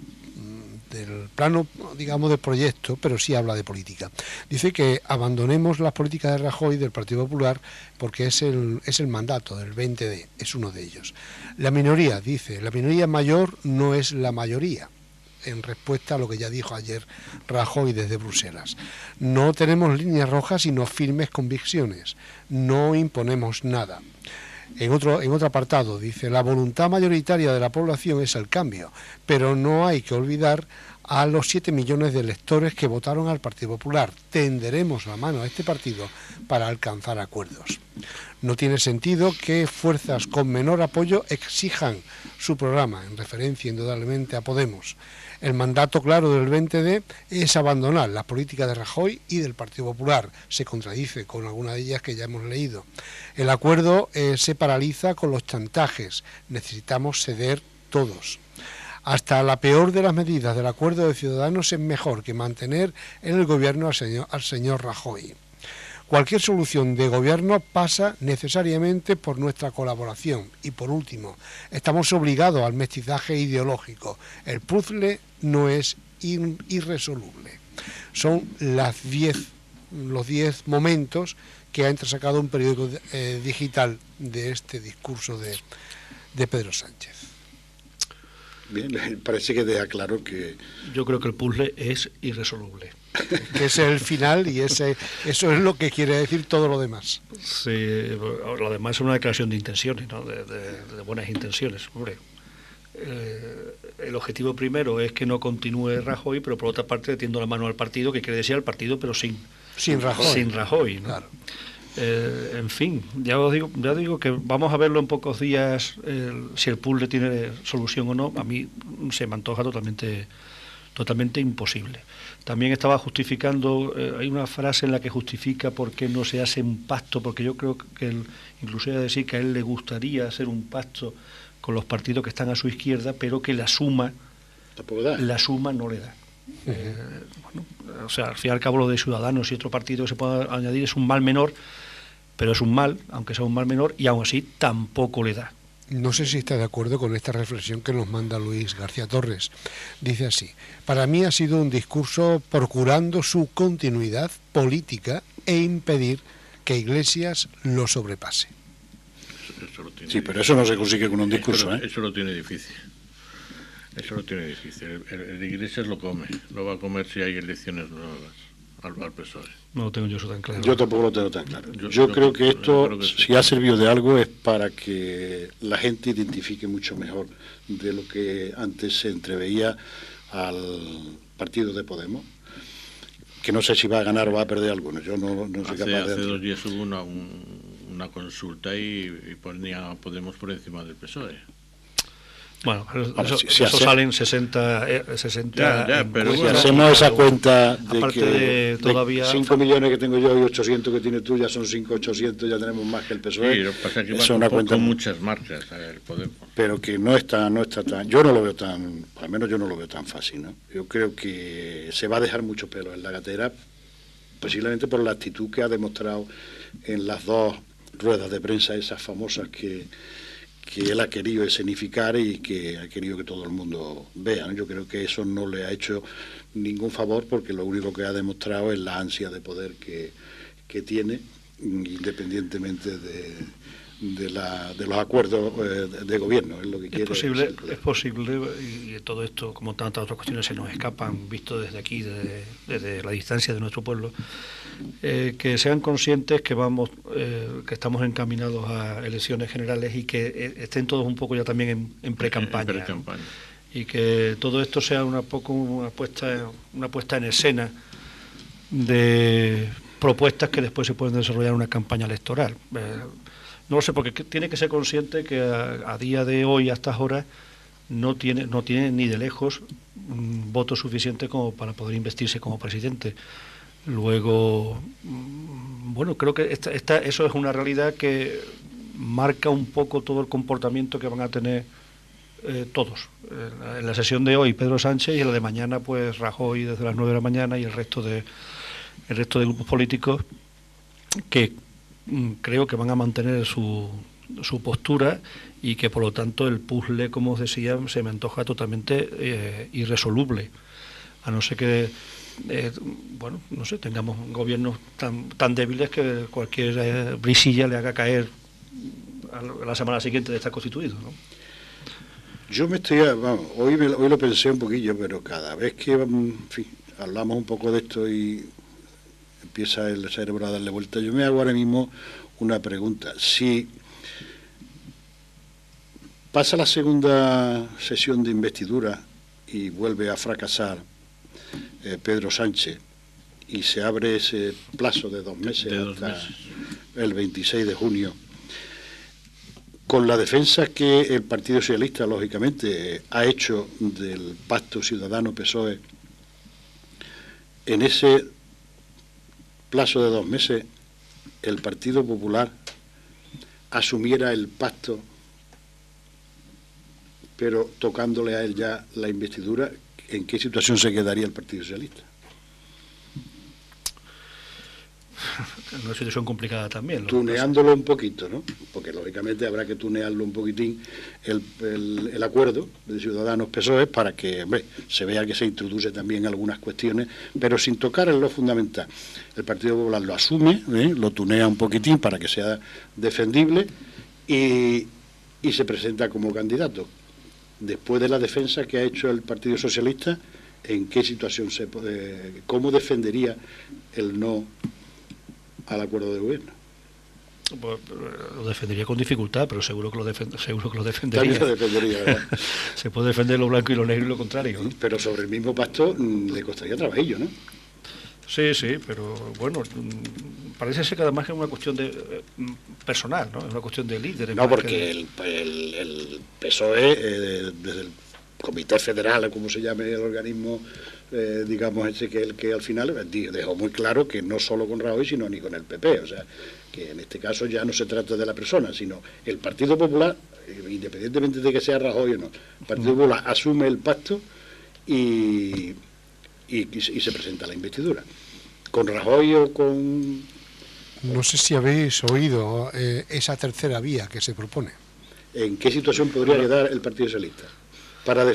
plano, digamos, de proyecto, pero sí habla de política. Dice que abandonemos las políticas de Rajoy, del Partido Popular, porque es el mandato del 20D, es uno de ellos. La minoría, dice, la minoría mayor no es la mayoría, en respuesta a lo que ya dijo ayer Rajoy desde Bruselas. No tenemos líneas rojas, sino firmes convicciones. No imponemos nada. En otro apartado dice, la voluntad mayoritaria de la población es el cambio, pero no hay que olvidar a los 7 millones de electores que votaron al Partido Popular. Tenderemos la mano a este partido para alcanzar acuerdos. No tiene sentido que fuerzas con menor apoyo exijan su programa, en referencia indudablemente a Podemos. El mandato claro del 20D es abandonar las políticas de Rajoy y del Partido Popular. Se contradice con alguna de ellas que ya hemos leído. El acuerdo se paraliza con los chantajes. Necesitamos ceder todos. Hasta la peor de las medidas del acuerdo de Ciudadanos es mejor que mantener en el gobierno al señor Rajoy. Cualquier solución de gobierno pasa necesariamente por nuestra colaboración. Y por último, estamos obligados al mestizaje ideológico. El puzzle no es irresoluble. Son los 10 momentos que ha entresacado un periódico digital de este discurso de Pedro Sánchez. Bien, parece que deja claro que... Yo creo que el puzzle es irresoluble. Que ese es el final y eso es lo que quiere decir todo lo demás. Sí, lo demás es una declaración de intenciones, ¿no? de buenas intenciones. Hombre, el objetivo primero es que no continúe Rajoy, pero por otra parte tiendo la mano al partido, que quiere decir al partido, pero sin Rajoy. Sin Rajoy, ¿no? Claro. En fin, ya digo que vamos a verlo en pocos días, si el puzzle tiene solución o no. A mí se me antoja totalmente imposible. También estaba justificando, hay una frase en la que justifica por qué no se hace un pacto, porque yo creo que inclusive decir que a él le gustaría hacer un pacto con los partidos que están a su izquierda, pero que la suma no le da. O sea, al fin y al cabo lo de Ciudadanos y otro partido que se pueda añadir es un mal menor, pero es un mal, aunque sea un mal menor, y aún así tampoco le da. No sé si está de acuerdo con esta reflexión que nos manda Luis García Torres. Dice así: para mí ha sido un discurso procurando su continuidad política e impedir que Iglesias lo sobrepase. Sí, pero eso no se consigue con un discurso. Eso lo tiene difícil. El Iglesias lo va a comer si hay elecciones nuevas al PSOE. No lo tengo yo eso tan claro. Yo tampoco lo tengo tan claro. Yo creo que esto, si ha servido de algo, es para que la gente identifique mucho mejor de lo que antes se entreveía al partido de Podemos, que no sé si va a ganar o va a perder alguno. Yo no soy capaz de... Hace 2 días hubo una consulta y ponía a Podemos por encima del PSOE. Bueno, eso salen 60 pero si hacemos esa cuenta de que todavía 5 millones que tengo yo y 800 que tiene tú, ya son 5.800, ya tenemos más que el PSOE. Sí, lo que pasa es que es una cuenta con muchas marcas, Podemos. Pero que no está tan, yo no lo veo tan, al menos yo no lo veo tan fácil, ¿no? Yo creo que se va a dejar mucho pelo en la gatera, posiblemente por la actitud que ha demostrado en las 2 ruedas de prensa esas famosas que él ha querido escenificar y que ha querido que todo el mundo vea, ¿no? Yo creo que eso no le ha hecho ningún favor, porque lo único que ha demostrado es la ansia de poder que tiene, independientemente de los acuerdos de gobierno. Es lo que quiere. Es posible, y todo esto, como tantas otras cuestiones, se nos escapan, visto desde aquí, desde la distancia de nuestro pueblo, que sean conscientes que estamos encaminados a elecciones generales y que estén todos un poco ya también en pre-campaña. Y que todo esto sea una puesta en escena de propuestas que después se pueden desarrollar en una campaña electoral. No lo sé, porque tiene que ser consciente que a día de hoy, a estas horas, no tiene ni de lejos votos suficientes como para poder investirse como presidente. Luego, bueno, creo que eso es una realidad que marca un poco todo el comportamiento que van a tener todos. En la sesión de hoy Pedro Sánchez, y en la de mañana pues Rajoy desde las 9 de la mañana, y el resto de grupos políticos que creo que van a mantener su postura, y que por lo tanto el puzzle, como os decía, se me antoja totalmente irresoluble, a no ser que tengamos gobiernos tan débiles que cualquier brisilla le haga caer a la semana siguiente de estar constituido, ¿no? Yo hoy lo pensé un poquillo, pero cada vez que hablamos un poco de esto y empieza el cerebro a darle vuelta, yo me hago ahora mismo una pregunta. Si pasa la segunda sesión de investidura y vuelve a fracasar Pedro Sánchez, y se abre ese plazo de 2 meses hasta el 26 de junio, con la defensa que el Partido Socialista, lógicamente, ha hecho del pacto Ciudadano-PSOE, en ese plazo de 2 meses el Partido Popular asumiera el pacto, pero tocándole a él ya la investidura, ¿en qué situación se quedaría el Partido Socialista? En una situación complicada también. Tuneándolo un poquito, ¿no? Porque lógicamente habrá que tunearlo un poquitín el acuerdo de Ciudadanos-PSOE para que se vea que se introduce también algunas cuestiones, pero sin tocar en lo fundamental. El Partido Popular lo asume, lo tunea un poquitín para que sea defendible y se presenta como candidato. después de la defensa que ha hecho el Partido Socialista, en qué situación cómo defendería el no al acuerdo de gobierno. Pues, lo defendería con dificultad, pero seguro que lo defendería. También lo defendería, ¿verdad? Se puede defender lo blanco y lo negro y lo contrario, ¿no? Pero sobre el mismo pacto le costaría trabajillo, ¿no? Sí, pero bueno, parece ser que además es una cuestión de personal, ¿no? Es una cuestión de líderes. No, porque el PSOE, desde el Comité Federal, como se llame el organismo, digamos, ese que el que al final dejó muy claro que no solo con Rajoy, sino ni con el PP. O sea, que en este caso ya no se trata de la persona, sino el Partido Popular, independientemente de que sea Rajoy o no, el Partido Popular asume el pacto y se presenta la investidura. Con Rajoy o con... No sé si habéis oído esa tercera vía que se propone. ¿En qué situación podría quedar el Partido Socialista para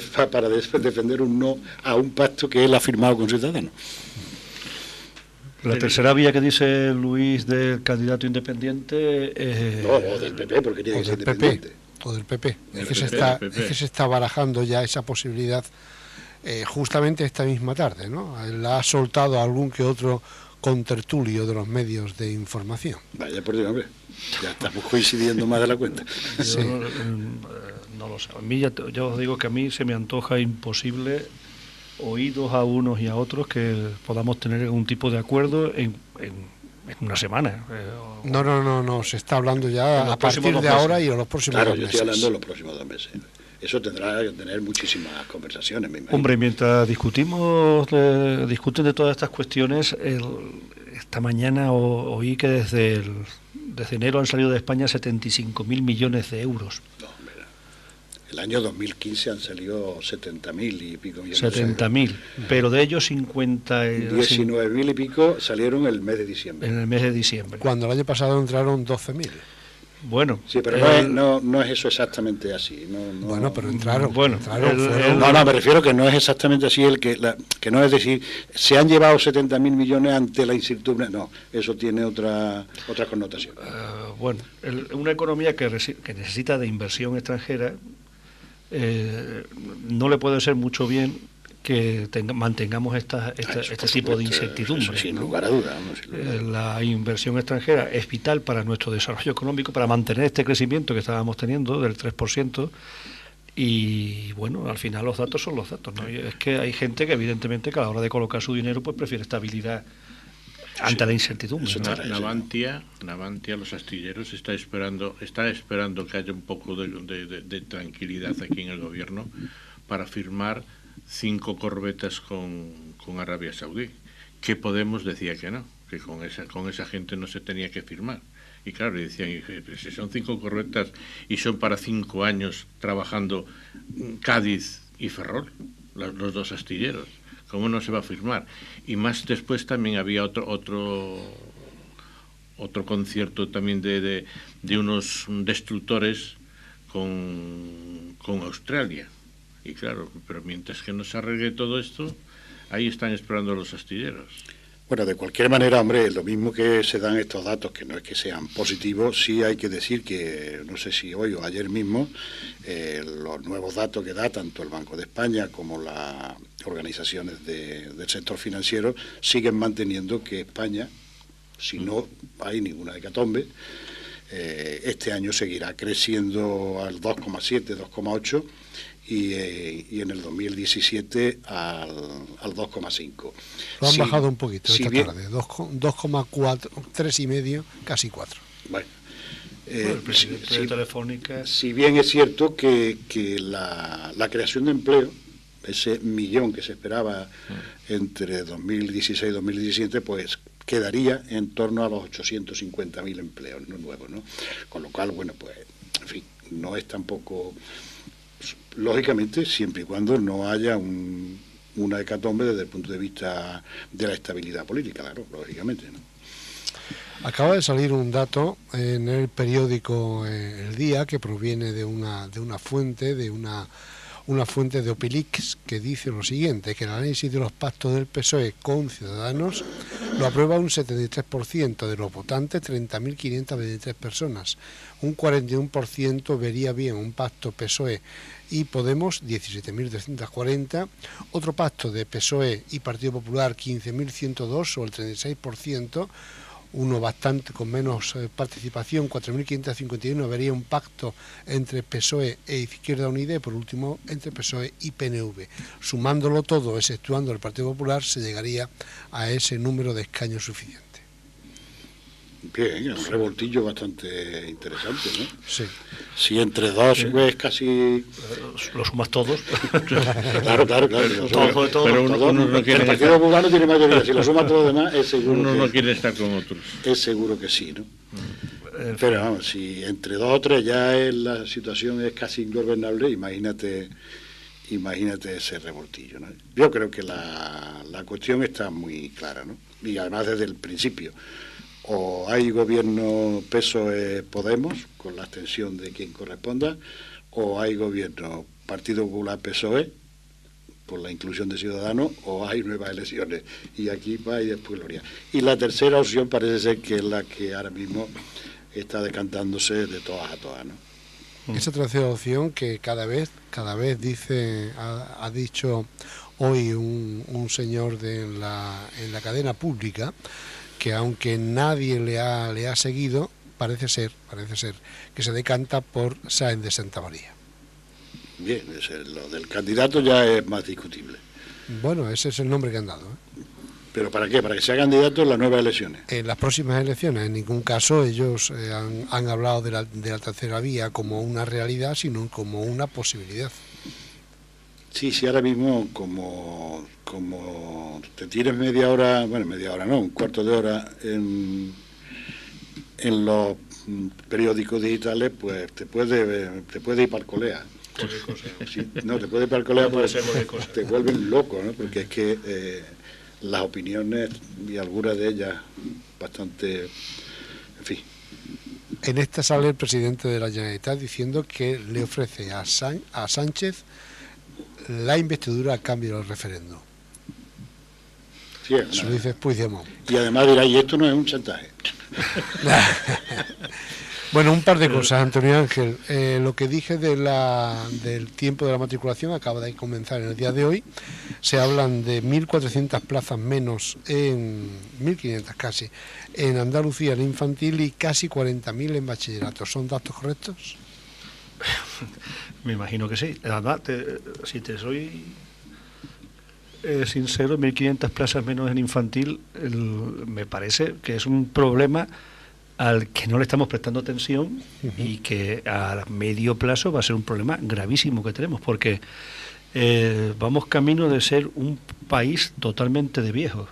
defender un no a un pacto que él ha firmado con Ciudadanos? La tercera vía que dice Luis del candidato independiente... No, o del PP, porque tiene que ser independiente. O del PP. Es que se está barajando ya esa posibilidad justamente esta misma tarde, ¿no? La ha soltado algún que otro contertulio de los medios de información. Vaya por Dios, hombre, ya estamos coincidiendo más de la cuenta. Sí. No lo sé. A mí yo os digo que a mí se me antoja imposible, oídos a unos y a otros, que podamos tener algún tipo de acuerdo en una semana. No, se está hablando ya a partir de ahora y en los próximos 2 meses. Claro, yo estoy hablando de los próximos 2 meses. Eso tendrá que tener muchísimas conversaciones, me imagino. Hombre, mientras discuten de todas estas cuestiones, esta mañana oí que desde enero han salido de España 75.000 millones de euros. No, hombre, el año 2015 han salido 70.000 y pico millones. 70.000, pero de ellos 19.000 y pico salieron el mes de diciembre. En el mes de diciembre. Cuando el año pasado entraron 12.000. Bueno, sí, pero no es eso exactamente así. Bueno, pero entraron. No, me refiero que no es exactamente así que no es decir, se han llevado 70.000 millones ante la incertidumbre. No, eso tiene otra connotación. Bueno, una economía que necesita de inversión extranjera no le puede ser mucho bien que mantengamos este tipo de incertidumbre. Sin lugar a dudas. La inversión extranjera es vital para nuestro desarrollo económico, para mantener este crecimiento que estábamos teniendo del 3%, y bueno, al final los datos son los datos, ¿no? Y es que hay gente que evidentemente que a la hora de colocar su dinero pues prefiere estabilidad ante la incertidumbre, ¿no? Navantia, los astilleros, está esperando que haya un poco de tranquilidad aquí en el gobierno para firmar 5 corbetas con Arabia Saudí, que Podemos decía que no, que con esa gente no se tenía que firmar. Y claro, decían, si son 5 corbetas y son para 5 años trabajando Cádiz y Ferrol, los 2 astilleros, ¿cómo no se va a firmar? Y más después también había otro concierto también de unos destructores con Australia. Y claro, pero mientras que no se arregle todo esto, ahí están esperando los astilleros. Bueno, de cualquier manera, hombre, lo mismo que se dan estos datos, que no es que sean positivos, sí hay que decir que, no sé si hoy o ayer mismo, los nuevos datos que da tanto el Banco de España como las organizaciones del sector financiero siguen manteniendo que España, si no hay ninguna hecatombe, este año seguirá creciendo al 2,7, 2,8 y en el 2017 al 2,5. Lo han bajado un poquito esta tarde, 2,4, 3,5, casi 4. Bueno, el presidente de Telefónica... Si bien es cierto que la creación de empleo, ese millón que se esperaba entre 2016 y 2017, pues quedaría en torno a los 850.000 empleos nuevos, ¿no? Con lo cual, bueno, pues, en fin, no es tampoco... Lógicamente, siempre y cuando no haya una hecatombe desde el punto de vista de la estabilidad política, claro, lógicamente, ¿no? Acaba de salir un dato en el periódico El Día que proviene de una fuente, de una una fuente de Opilix que dice lo siguiente, que el análisis de los pactos del PSOE con Ciudadanos lo aprueba un 73% de los votantes, 30.523 personas. Un 41% vería bien un pacto PSOE y Podemos, 17.240. Otro pacto de PSOE y Partido Popular, 15.102, o el 36%. Uno bastante con menos participación, 4.551, vería un pacto entre PSOE e Izquierda Unida, y por último entre PSOE y PNV. Sumándolo todo, exceptuando el Partido Popular, se llegaría a ese número de escaños suficiente. Bien, un revoltillo bastante interesante, ¿no? Sí. Si entre dos es casi... Lo sumas todos. Claro. Pero uno no quiere el Partido Popular no tiene mayoría, si lo suma todo lo demás, es seguro uno no quiere estar con otros. Es seguro que sí, ¿no? Pero vamos, si entre dos o tres ya la situación es casi ingobernable, imagínate ese revoltillo, ¿no? Yo creo que la cuestión está muy clara, ¿no? Y además desde el principio. O hay gobierno PSOE-Podemos, con la abstención de quien corresponda, o hay gobierno Partido Popular-PSOE, por la inclusión de Ciudadanos, o hay nuevas elecciones. Y aquí va y después gloria. Y la tercera opción parece ser que es la que ahora mismo está decantándose de todas a todas, ¿no? Esa tercera opción que cada vez dice, ha dicho hoy un señor en la cadena pública, que aunque nadie le ha seguido, parece ser que se decanta por Sáenz de Santamaría. Bien, lo del candidato ya es más discutible. Bueno, ese es el nombre que han dado, ¿eh? ¿Pero para qué? ¿Para que sea candidato en las nuevas elecciones? En las próximas elecciones, en ningún caso ellos han hablado de la tercera vía como una realidad, sino como una posibilidad. Sí, ahora mismo como te tienes media hora no, un cuarto de hora en los periódicos digitales, pues te puede ir para el colea. Sí, no, te puede ir para el colea, pues te vuelven loco, ¿no? Porque es que las opiniones, y algunas de ellas bastante, en fin. En esta sale el presidente de la Generalitat diciendo que le ofrece a Sánchez la investidura a cambio del referéndum. Sí, eso lo dice Puigdemont. Y además dirá, y esto no es un chantaje. Bueno, un par de cosas, Antonio Ángel. Lo que dije del tiempo de la matriculación acaba de comenzar en el día de hoy. Se hablan de 1.400 plazas menos, 1.500 casi, en Andalucía en infantil y casi 40.000 en bachillerato. ¿Son datos correctos? Me imagino que sí. Además, si te soy sincero, 1.500 plazas menos en infantil me parece que es un problema al que no le estamos prestando atención y que a medio plazo va a ser un problema gravísimo que tenemos, porque vamos camino de ser un país totalmente de viejos.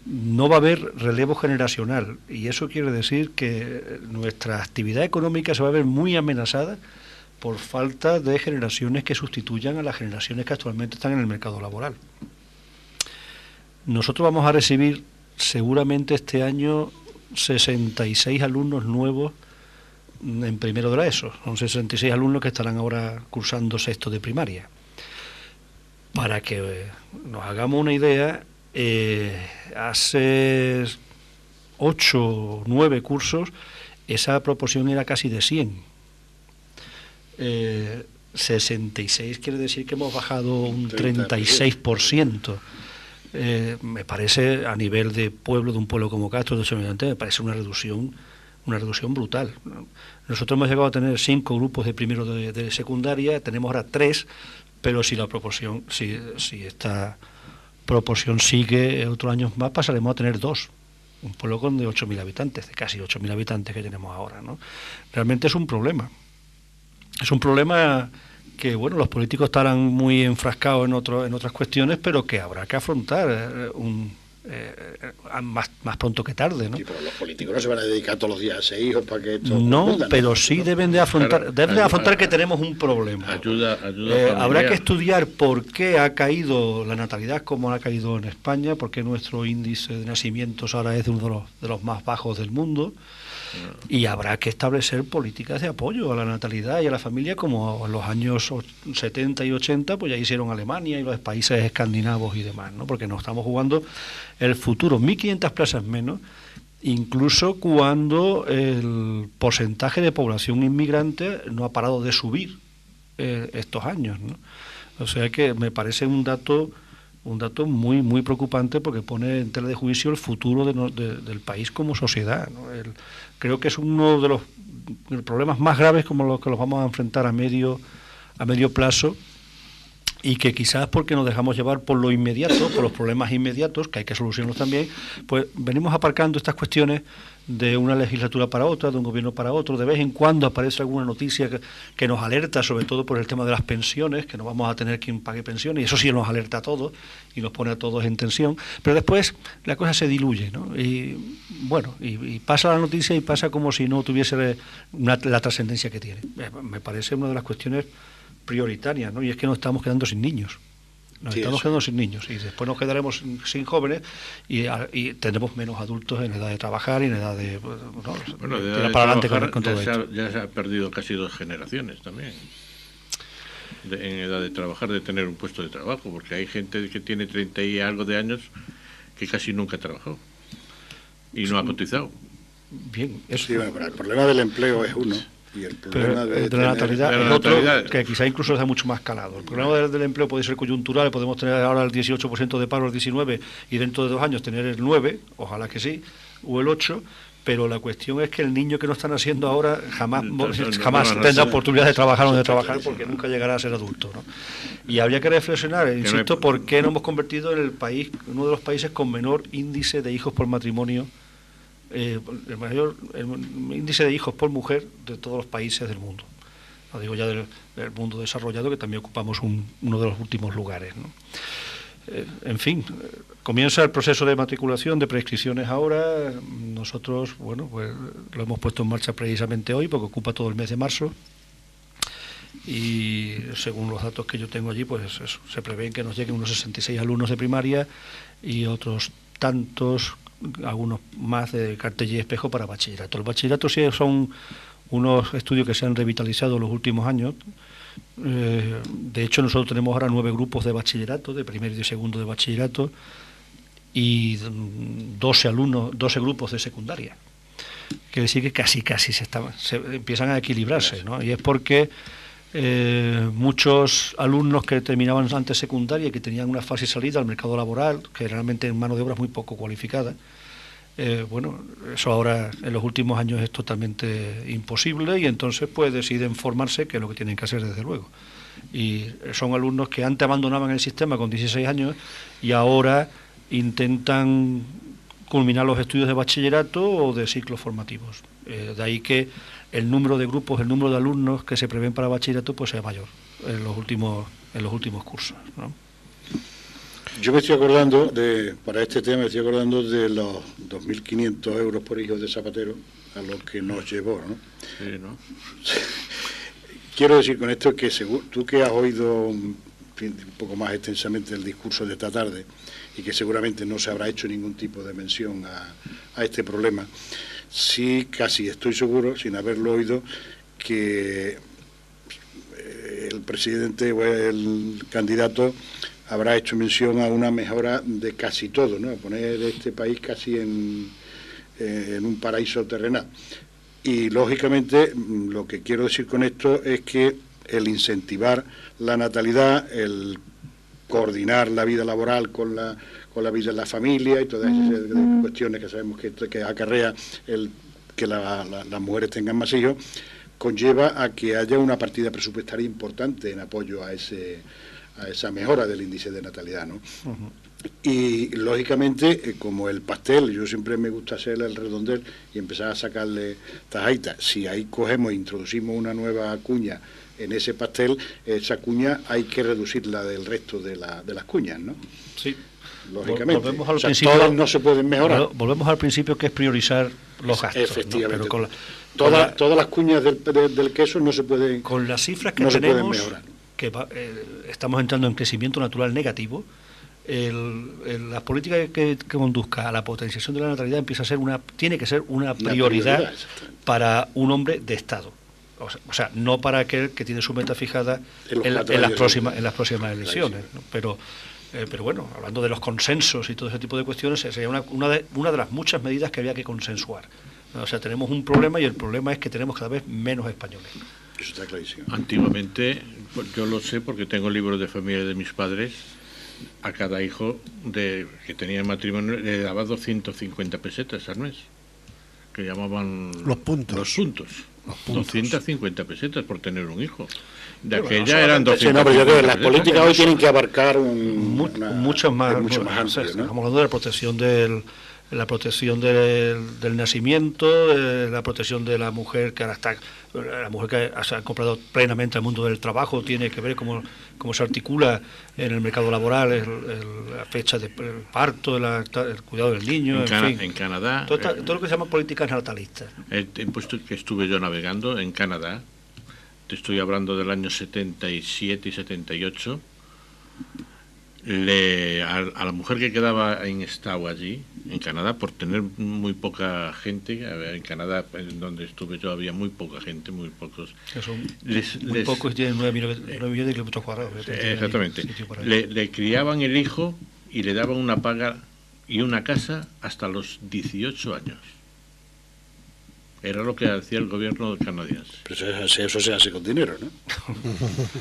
No va a haber relevo generacional, y eso quiere decir que nuestra actividad económica se va a ver muy amenazada por falta de generaciones que sustituyan a las generaciones que actualmente están en el mercado laboral. Nosotros vamos a recibir seguramente este año 66 alumnos nuevos en primero de la ESO. Son 66 alumnos que estarán ahora cursando sexto de primaria. Para que nos hagamos una idea, hace 8 o 9 cursos esa proporción era casi de 100. 66 quiere decir que hemos bajado un 36%. Me parece, a nivel de un pueblo como Castro, me parece una reducción brutal. Nosotros hemos llegado a tener 5 grupos de primero de secundaria, tenemos ahora 3, pero si la proporción, si esta proporción sigue otros años más, pasaremos a tener 2. Un pueblo con de 8.000 habitantes, de casi 8.000 habitantes que tenemos ahora, ¿no? Realmente es un problema. Es un problema que, bueno, los políticos estarán muy enfrascados en otras cuestiones, pero que habrá que afrontar más pronto que tarde, ¿no? Sí, pero los políticos no se van a dedicar todos los días a 6 hijos para que esto... No, pero sí deben de afrontar que tenemos un problema. Ayuda habrá que estudiar por qué ha caído la natalidad como ha caído en España, por qué nuestro índice de nacimientos ahora es uno de los más bajos del mundo. Y habrá que establecer políticas de apoyo a la natalidad y a la familia, como en los años 70 y 80, pues ya hicieron Alemania y los países escandinavos y demás, ¿no? Porque nos estamos jugando el futuro. 1.500 plazas menos, incluso cuando el porcentaje de población inmigrante no ha parado de subir estos años, ¿no? O sea que me parece un dato muy muy preocupante, porque pone en tela de juicio el futuro del país como sociedad, ¿no? Creo que es uno de los problemas más graves, como los que los vamos a enfrentar a medio plazo, y que quizás porque nos dejamos llevar por lo inmediato, por los problemas inmediatos, que hay que solucionarlos también, pues venimos aparcando estas cuestiones de una legislatura para otra, de un gobierno para otro. De vez en cuando aparece alguna noticia que nos alerta, sobre todo por el tema de las pensiones, que no vamos a tener quien pague pensiones, y eso sí nos alerta a todos y nos pone a todos en tensión, pero después la cosa se diluye, ¿no? Y bueno, y pasa la noticia y pasa como si no tuviese la trascendencia que tiene. Me parece una de las cuestiones prioritarias, ¿no? Y es que nos estamos quedando sin niños. Estamos quedando sin niños, y después nos quedaremos sin jóvenes, y tendremos menos adultos en edad de trabajar y en edad de... Bueno, de edad para adelante con todo esto. Ya se ha perdido casi 2 generaciones también. En edad de trabajar, de tener un puesto de trabajo, porque hay gente que tiene 30 y algo de años que casi nunca ha trabajado y no ha cotizado. Bien, eso. Sí, bueno, pero el problema del empleo es uno. Y el problema de la natalidad es otro, que quizá incluso sea mucho más calado. El problema del empleo puede ser coyuntural, podemos tener ahora el 18% de paro, el 19%, y dentro de 2 años tener el 9%, ojalá que sí, o el 8%, pero la cuestión es que el niño que no están haciendo ahora jamás tendrá oportunidad de trabajar o de trabajar, porque nunca llegará a ser adulto, ¿no? Y habría que reflexionar, insisto, por qué nos hemos convertido en uno de los países con menor índice de hijos por matrimonio, el mayor índice de hijos por mujer de todos los países del mundo. No digo ya del mundo desarrollado, que también ocupamos uno de los últimos lugares, ¿no? En fin, comienza el proceso de matriculación de prescripciones ahora. Nosotros, bueno, pues lo hemos puesto en marcha precisamente hoy, porque ocupa todo el mes de marzo, y según los datos que yo tengo allí, pues eso, se prevén que nos lleguen unos 66 alumnos de primaria y otros tantos, algunos más, de cartel y espejo para bachillerato. El bachillerato sí son unos estudios que se han revitalizado en los últimos años. De hecho, nosotros tenemos ahora 9 grupos de bachillerato, de primero y de segundo de bachillerato, y 12 grupos de secundaria. Quiere decir que casi se empiezan a equilibrarse, ¿no? Y es porque muchos alumnos que terminaban antes secundaria y que tenían una fácil salida al mercado laboral, generalmente en mano de obra muy poco cualificada, bueno, eso ahora en los últimos años es totalmente imposible, y entonces pues deciden formarse, que es lo que tienen que hacer desde luego. Y son alumnos que antes abandonaban el sistema con 16 años y ahora intentan culminar los estudios de bachillerato o de ciclos formativos. De ahí que el número de grupos, el número de alumnos que se prevén para bachillerato pues sea mayor en los últimos cursos, ¿no? Yo me estoy acordando para este tema, me estoy acordando de los 2.500 euros por hijo de Zapatero, a los que nos llevó, ¿no? Sí, ¿no? Quiero decir con esto que tú que has oído un poco más extensamente el discurso de esta tarde, y que seguramente no se habrá hecho ningún tipo de mención a este problema, sí, casi estoy seguro, sin haberlo oído, que el presidente o el candidato habrá hecho mención a una mejora de casi todo, ¿no? A poner este país casi en un paraíso terrenal. Y lógicamente lo que quiero decir con esto es que el incentivar la natalidad, el coordinar la vida laboral con la vida en la familia y todas esas cuestiones que sabemos que acarrea que las mujeres tengan más hijos, conlleva a que haya una partida presupuestaria importante en apoyo a esa mejora del índice de natalidad, ¿no? Uh-huh. Y lógicamente, como el pastel, yo siempre me gusta hacer el redondel y empezar a sacarle tajaitas. Si ahí cogemos e introducimos una nueva cuña en ese pastel, esa cuña hay que reducirla del resto de las cuñas, ¿no? Sí. Lógicamente. Volvemos al principio, todas no se pueden mejorar. Volvemos al principio, que es priorizar los gastos. Efectivamente. ¿No? Pero todas las cuñas del queso no se pueden. Con las cifras que tenemos, que estamos entrando en crecimiento natural negativo, la política que conduzca a la potenciación de la natalidad tiene que ser una prioridad para un hombre de Estado. O sea, no para aquel que tiene su meta fijada en las próximas elecciones, ¿no? Pero bueno, hablando de los consensos y todo ese tipo de cuestiones, sería una de las muchas medidas que había que consensuar. O sea, tenemos un problema y el problema es que tenemos cada vez menos españoles. Eso está clarísimo. Antiguamente, yo lo sé porque tengo libros de familia de mis padres, a cada hijo que tenía matrimonio le daba 250 pesetas al mes, que llamaban los puntos. 250 pesetas por tener un hijo. De aquella eran 200. Sí, no, pero yo creo que las políticas hoy tienen que abarcar mucho más amplio, ¿no? Estamos hablando de la protección del nacimiento, la protección de la mujer que ahora la mujer que se ha comprado plenamente al mundo del trabajo, tiene que ver cómo se articula en el mercado laboral la fecha del parto, el cuidado del niño, en Canadá. Todo lo que se llama políticas natalistas. El tiempo que estuve yo navegando en Canadá, te estoy hablando del año 77 y 78, a la mujer que quedaba en estado allí, en Canadá, por tener muy poca gente, en Canadá, en donde estuve yo, había muy poca gente, muy pocos. Muy pocos tienen 9 millones de kilómetros cuadrados. Exactamente. Le criaban el hijo y le daban una paga y una casa hasta los 18 años. Era lo que hacía el gobierno canadiense. Pero eso se hace con dinero, ¿no?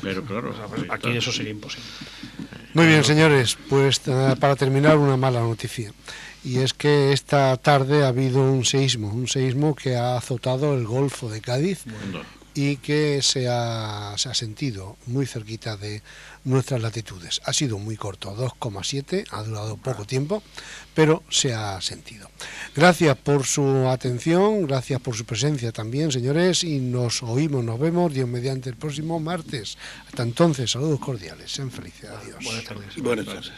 Pero claro, aquí eso sería imposible. Muy bien, señores, pues para terminar una mala noticia. Y es que esta tarde ha habido un seísmo que ha azotado el Golfo de Cádiz y que se ha sentido muy cerquita de nuestras latitudes. Ha sido muy corto, 2,7, ha durado poco tiempo, pero se ha sentido. Gracias por su atención, gracias por su presencia también, señores, y nos vemos, Dios mediante, el próximo martes. Hasta entonces, saludos cordiales, sean felices, adiós. Buenas tardes. Buenas tardes.